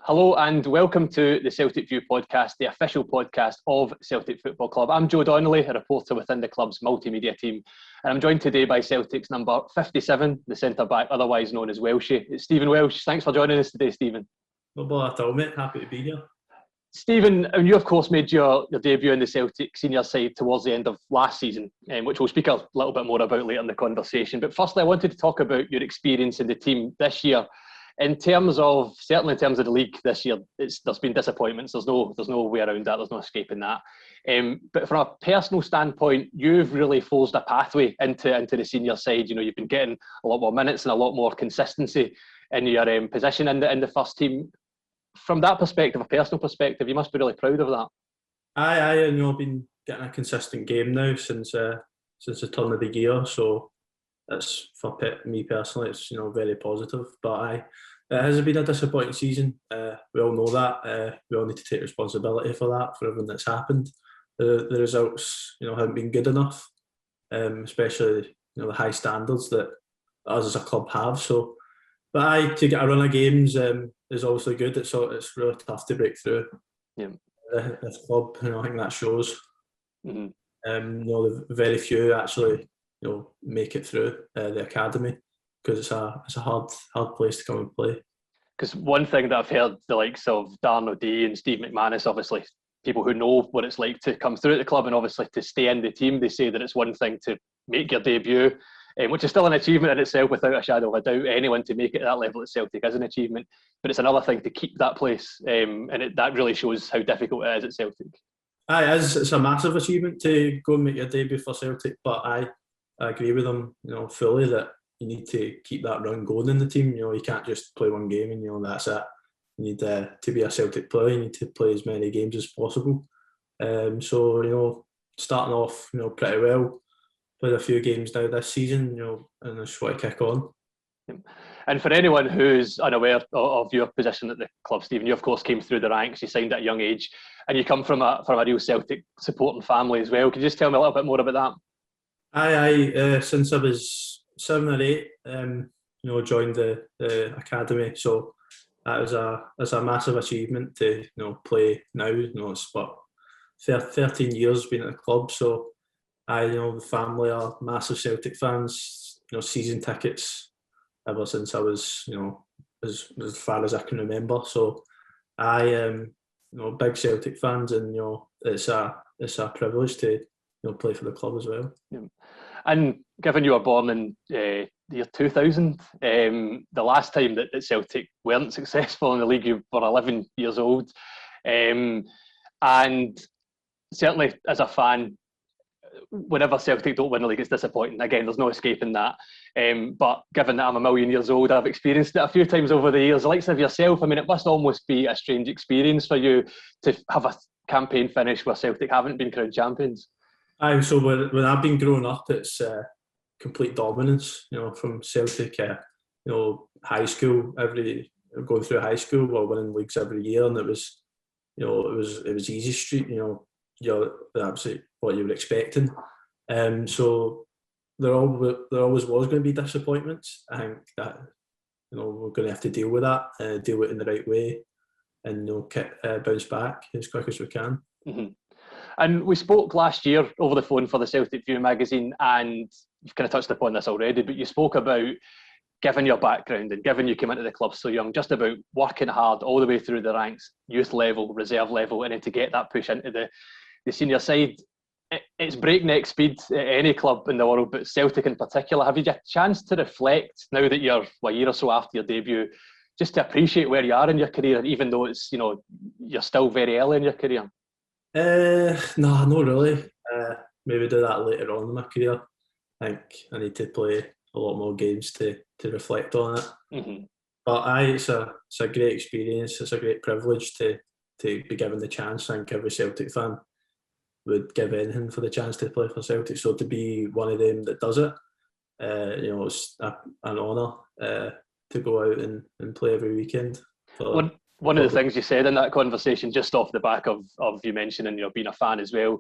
Hello and welcome to the Celtic View Podcast, the official podcast of Celtic Football Club. I'm Joe Donnelly, a reporter within the club's multimedia team, and I'm joined today by Celtic's number 57, the centre-back, otherwise known as Welshie. It's Stephen Welsh. Thanks for joining us today, Stephen. No bother at all, mate. Happy to be here. Stephen, you of course made your debut in the Celtic senior side towards the end of last season, which we'll speak a little bit more about later in the conversation. But firstly, I wanted to talk about your experience in the team this year. Certainly in terms of the league this year, there's been disappointments. There's no way around that. There's no escaping that. But from a personal standpoint, you've really forged a pathway into the senior side. You know, you've been getting a lot more minutes and a lot more consistency in your position in the first team. From that perspective, a personal perspective, you must be really proud of that. I've been getting a consistent game now since the turn of the year. So that's, for me personally, it's very positive. But it has been a disappointing season. We all know that. We all need to take responsibility for that, for everything that's happened. The results, haven't been good enough, especially the high standards that us as a club have. So, but to get a run of games is obviously good. It's really tough to break through. Yeah. This club, I think that shows. Mm-hmm. Very few actually, make it through the academy, because it's a hard place to come and play. Because one thing that I've heard the likes of Darren O'Dea and Steve McManus, obviously people who know what it's like to come through at the club and obviously to stay in the team, they say that it's one thing to make your debut, which is still an achievement in itself without a shadow of a doubt. Anyone to make it at that level at Celtic is an achievement, but it's another thing to keep that place, that really shows how difficult it is at Celtic. It's a massive achievement to go and make your debut for Celtic, but I agree with them, fully, that you need to keep that run going in the team. You can't just play one game and that's it. You need to be a Celtic player. You need to play as many games as possible. So starting off pretty well. Played a few games now this season, and I just want to kick on. And for anyone who's unaware of your position at the club, Stephen, you of course came through the ranks. You signed at a young age, and you come from a real Celtic supporting family as well. Could you just tell me a little bit more about that? Since I was 7 or 8, joined the academy. So that was a massive achievement to play now. It's about 13 years being at the club. So the family are massive Celtic fans. Season tickets ever since I was as far as I can remember. So I am big Celtic fans, and it's a privilege to play for the club as well. Yeah. And given you were born in the year 2000, the last time that Celtic weren't successful in the league, you were 11 years old. And certainly as a fan, whenever Celtic don't win the league, it's disappointing. Again, there's no escaping that. But given that I'm a million years old, I've experienced it a few times over the years. The likes of yourself, it must almost be a strange experience for you to have a campaign finish where Celtic haven't been crowned champions. So when I've been growing up, it's complete dominance, from Celtic. High school, going through high school, we're winning leagues every year, and it was easy street. You're absolutely what you were expecting. So there always was going to be disappointments. I think that we're going to have to deal with that, deal with it in the right way, and bounce back as quick as we can. Mm-hmm. And we spoke last year over the phone for the Celtic View magazine, and you've kind of touched upon this already, but you spoke about, given your background and given you came into the club so young, just about working hard all the way through the ranks, youth level, reserve level, and then to get that push into the senior side. It's breakneck speed at any club in the world, but Celtic in particular. Have you had a chance to reflect, now that you're a year or so after your debut, just to appreciate where you are in your career, even though it's you're still very early in your career? No, not really. Maybe do that later on in my career. I think I need to play a lot more games to reflect on it. Mm-hmm. But it's a great experience. It's a great privilege to be given the chance. I think every Celtic fan would give anything for the chance to play for Celtic. So to be one of them that does it, it's an honour to go out and play every weekend. One of the things you said in that conversation, just off the back of you mentioning being a fan as well,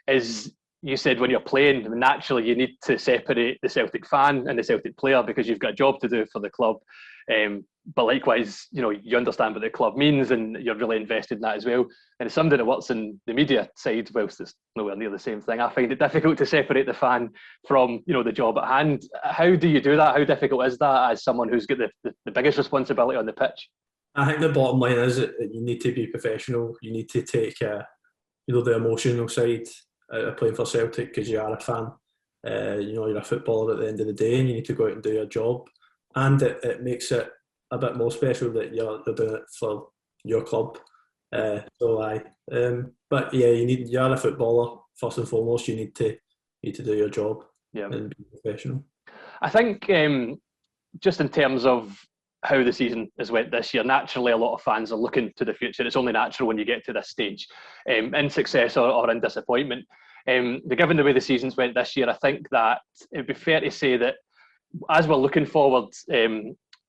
is you said when you're playing, naturally you need to separate the Celtic fan and the Celtic player because you've got a job to do for the club. But likewise, you understand what the club means and you're really invested in that as well. And as somebody that works in the media side, whilst it's nowhere near the same thing, I find it difficult to separate the fan from, the job at hand. How do you do that? How difficult is that as someone who's got the biggest responsibility on the pitch? I think the bottom line is that you need to be professional. You need to take, the emotional side out of playing for Celtic because you are a fan. You're a footballer at the end of the day and you need to go out and do your job. And it makes it a bit more special that you're doing it for your club. But yeah, you're a footballer first and foremost. You need to do your job and be professional. I think just in terms of how the season has went this year, naturally a lot of fans are looking to the future. It's only natural when you get to this stage, in success or in disappointment. Given the way the season's went this year, I think that it'd be fair to say that as we're looking forward,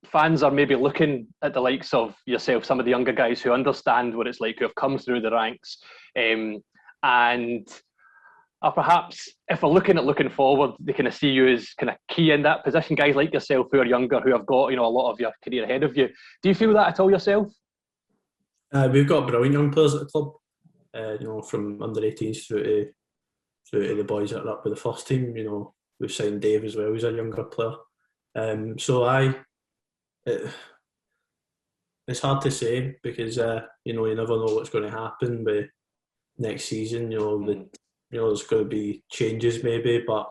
fans are maybe looking at the likes of yourself, some of the younger guys who understand what it's like, who have come through the ranks, and perhaps if we're looking forward, they kind of see you as kind of key in that position. Guys like yourself who are younger, who have got a lot of your career ahead of you. Do you feel that at all yourself? We've got brilliant young players at the club. From under 18s through to the boys that are up with the first team. We've signed Dave as well, who's a younger player. It's hard to say because you never know what's going to happen with next season. There's going to be changes maybe, but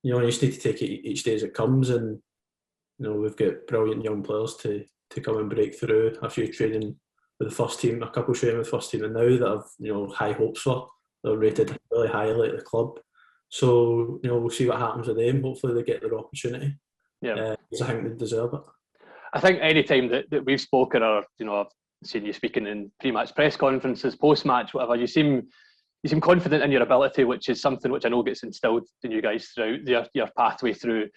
you just need to take it each day as it comes. And we've got brilliant young players to come and break through. A few training with the first team, a couple training with the first team, and now that have high hopes for. They're rated really highly at the club. So, we'll see what happens with them. Hopefully they get their opportunity. Yeah. Because I think they deserve it. I think any time that we've spoken or, I've seen you speaking in pre-match press conferences, post-match, whatever, you seem confident in your ability, which is something which I know gets instilled in you guys throughout your pathway through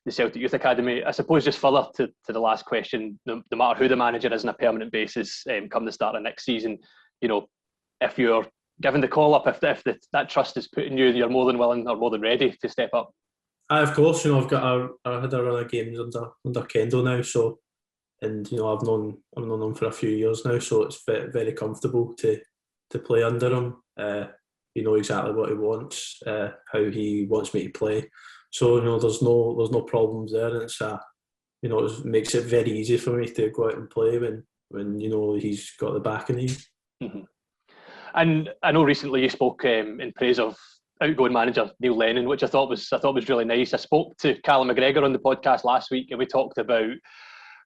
the Celtic Youth Academy. I suppose just further to the last question, no matter who the manager is on a permanent basis, come the start of next season, if you're given the call up, if that trust is put in you, you're more than willing or more than ready to step up. Of course, I've had a run of games under Kendall now, so and I've known him for a few years now, so it's very comfortable to play under him. You know exactly what he wants, how he wants me to play. So there's no problems there, and it's it makes it very easy for me to go out and play when he's got the back in him. Mm-hmm. And I know recently you spoke in praise of outgoing manager Neil Lennon, which I thought was really nice. I spoke to Callum McGregor on the podcast last week, and we talked about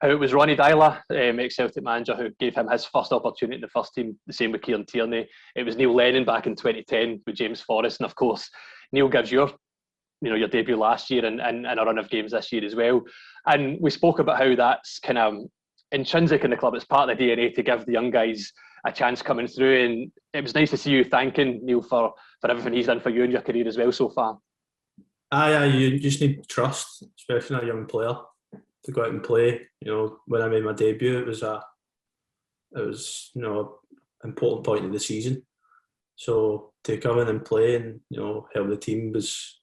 how it was Ronnie Dyler, ex-Celtic manager, who gave him his first opportunity in the first team. The same with Kieran Tierney. It was Neil Lennon back in 2010 with James Forrest, and of course Neil gives your debut last year and a run of games this year as well. And we spoke about how that's kind of intrinsic in the club. It's part of the DNA to give the young guys a chance coming through, and it was nice to see you thanking Neil for everything he's done for you in your career as well so far. You just need trust, especially in a young player, to go out and play. When I made my debut, it was an important point of the season. So to come in and play and help the team was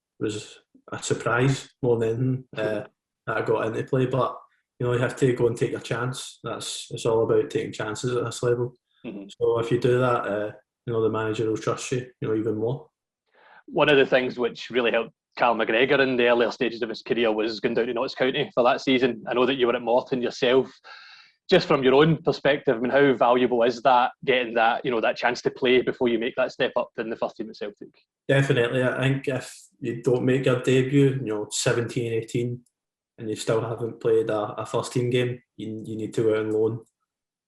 a surprise more than anything that I got into play. But you have to go and take your chance. It's all about taking chances at this level. Mm-hmm. So if you do that, the manager will trust you, even more. One of the things which really helped Cal McGregor in the earlier stages of his career was going down to Knox County for that season. I know that you were at Morton yourself. Just from your own perspective, I mean, how valuable is that, getting that, that chance to play before you make that step up in the first team at Celtic? Definitely. I think if you don't make your debut, 17, 18, and you still haven't played a first team game, you need to go out on loan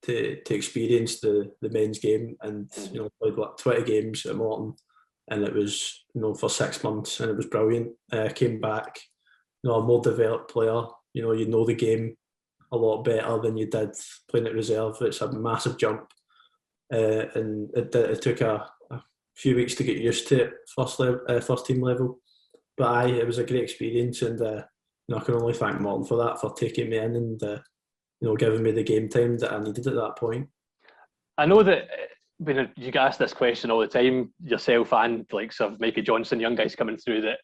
to experience the men's game. And played 20 games at Morton, and it was for 6 months, and it was brilliant. Came back, a more developed player. You know the game a lot better than you did playing at reserve. It's a massive jump, and it took a few weeks to get used to it first team level. But it was a great experience, and I can only thank Morton for that, for taking me in and giving me the game time that I needed at that point. I know that when you get asked this question all the time, yourself and like sort of Mikey Johnson, young guys coming through, that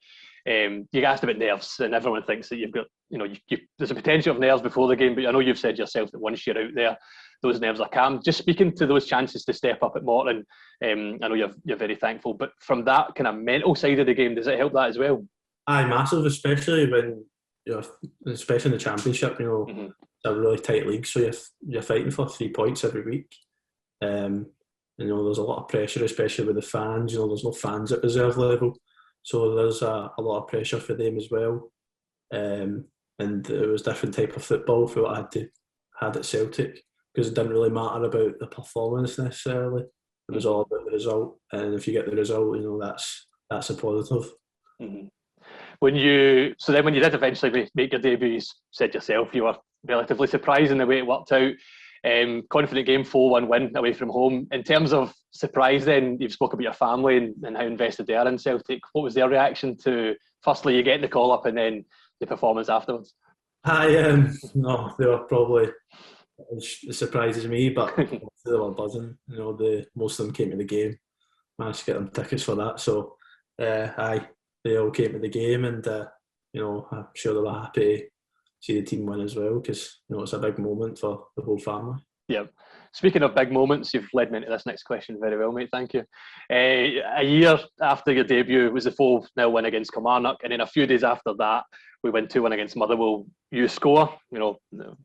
you get asked about nerves, and everyone thinks that you've got, there's a potential of nerves before the game, but I know you've said yourself that once you're out there, those nerves are calm. Just speaking to those chances to step up at Morton, I know you're very thankful, but from that kind of mental side of the game, does it help that as well? Aye, massive, especially when especially in the Championship. It's a really tight league, so you're fighting for 3 points every week. There's a lot of pressure, especially with the fans. There's no fans at reserve level, so there's a lot of pressure for them as well. And it was a different type of football for what I had at Celtic, because it didn't really matter about the performance necessarily. It was all about the result, and if you get the result, that's a positive. Mm-hmm. When you did eventually make your debut, you said yourself you were relatively surprised in the way it worked out. Confident game, 4-1 win away from home. In terms of surprise, then you've spoken about your family and how invested they are in Celtic. What was their reaction to, firstly, you getting the call up and then the performance afterwards? No, they were probably as surprised as me, but they were buzzing. Most of them came to the game, managed to get them tickets for that. So, they all came to the game, and I'm sure they were happy to see the team win as well, because it's a big moment for the whole family. Yeah. Speaking of big moments, you've led me into this next question very well, mate. Thank you. A year after your debut was the 4-0 win against Kilmarnock, and then a few days after that, we win 2-1 against Motherwell. You score,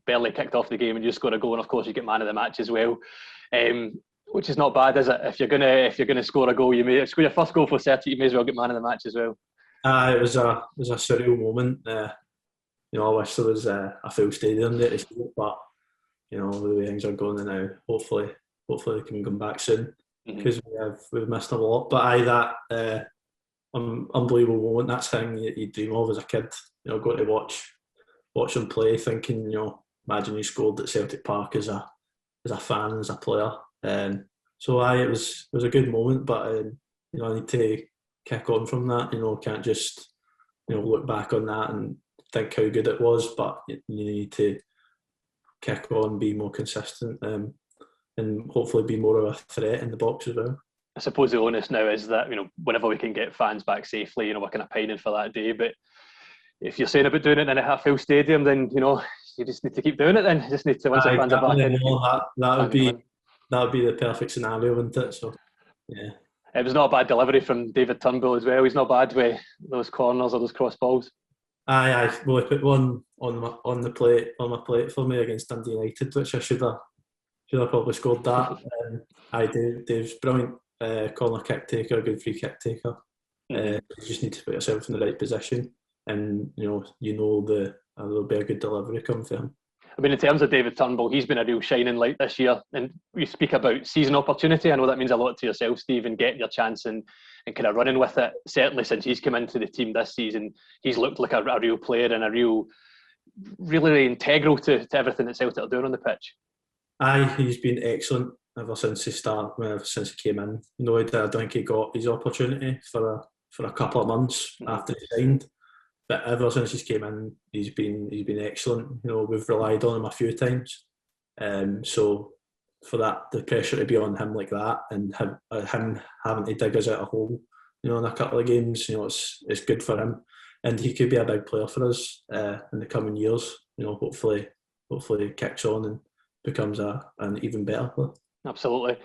barely kicked off the game, and you score a goal, and of course you get man of the match as well. Which is not bad, is it? If you're gonna score a goal, you may score your first goal for Celtic, you may as well get man of the match as well. It was a surreal moment. I wish there was a full stadium there to see it, but the way things are going now, hopefully they can come back soon, because we've missed a lot. But that unbelievable moment, that's the thing you dream of as a kid. Going to watch them play, thinking, imagine you scored at Celtic Park as a fan, as a player. So it was a good moment, but I need to kick on from that. Can't just look back on that and think how good it was, but you need to kick on, be more consistent, and hopefully be more of a threat in the box as well. I suppose the onus now is that whenever we can get fans back safely, we're kind of pining for that day. But if you're saying about doing it in a full stadium, then you just need to keep doing it. Then you just need to, once the fans are back in, that would be the perfect scenario, wouldn't it? So yeah. It was not a bad delivery from David Turnbull as well. He's not bad with those corners or those cross balls. Aye. Well, he put one on my plate for me against Dundee United, which I should have probably scored that. Dave's brilliant corner kick taker, good free kick taker. You just need to put yourself in the right position, and there'll be a good delivery coming for him. I mean, in terms of David Turnbull, he's been a real shining light this year. And we speak about season opportunity. I know that means a lot to yourself, Steve, and getting your chance and kind of running with it. Certainly since he's come into the team this season, he's looked like a real player and really integral to everything that Celtic are doing on the pitch. Aye, he's been excellent ever since he came in. I think he got his opportunity for a couple of months after he signed. But ever since he's came in, he's been excellent. We've relied on him a few times, so for that, the pressure to be on him like that, and him having to dig us out a hole, in a couple of games, it's good for him, and he could be a big player for us in the coming years. Hopefully he kicks on and becomes an even better player. Absolutely.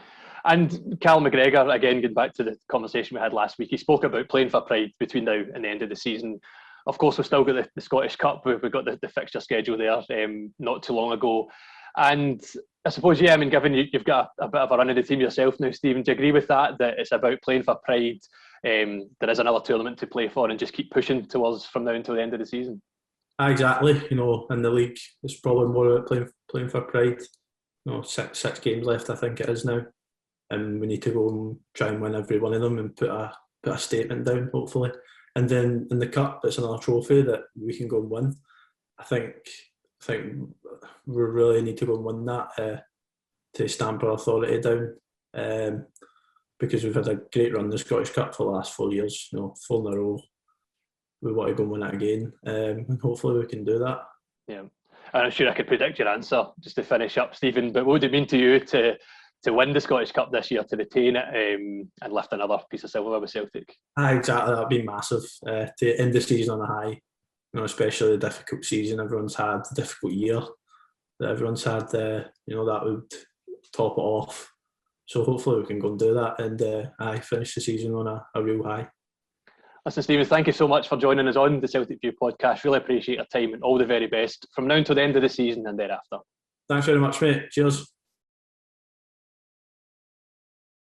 And Cal McGregor, again, getting back to the conversation we had last week, he spoke about playing for pride between now and the end of the season. Of course, we've still got the Scottish Cup. We've got the fixture schedule there not too long ago. And I suppose, given you've got a bit of a run in the team yourself now, Stephen, do you agree with that it's about playing for pride? There is another tournament to play for, and just keep pushing towards from now until the end of the season? Exactly. In the league, it's probably more about playing for pride. 6 games left, I think it is now. And we need to go and try and win every one of them and put a statement down, hopefully. And then in the cup, it's another trophy that we can go and win. I think we really need to go and win that to stamp our authority down, because we've had a great run in the Scottish Cup for the last 4 years. 4 in a row. We want to go and win it again, and hopefully we can do that. Yeah, and I'm sure I could predict your answer just to finish up, Stephen. But what would it mean to you to to win the Scottish Cup this year, to retain it, and lift another piece of silver with Celtic. Exactly, that'd be massive. To end the season on a high, especially the difficult season everyone's had, the difficult year that everyone's had. That would top it off. So hopefully we can go and do that and finish the season on a real high. Listen, Stephen, thank you so much for joining us on the Celtic View podcast. Really appreciate your time and all the very best from now until the end of the season and thereafter. Thanks very much, mate. Cheers.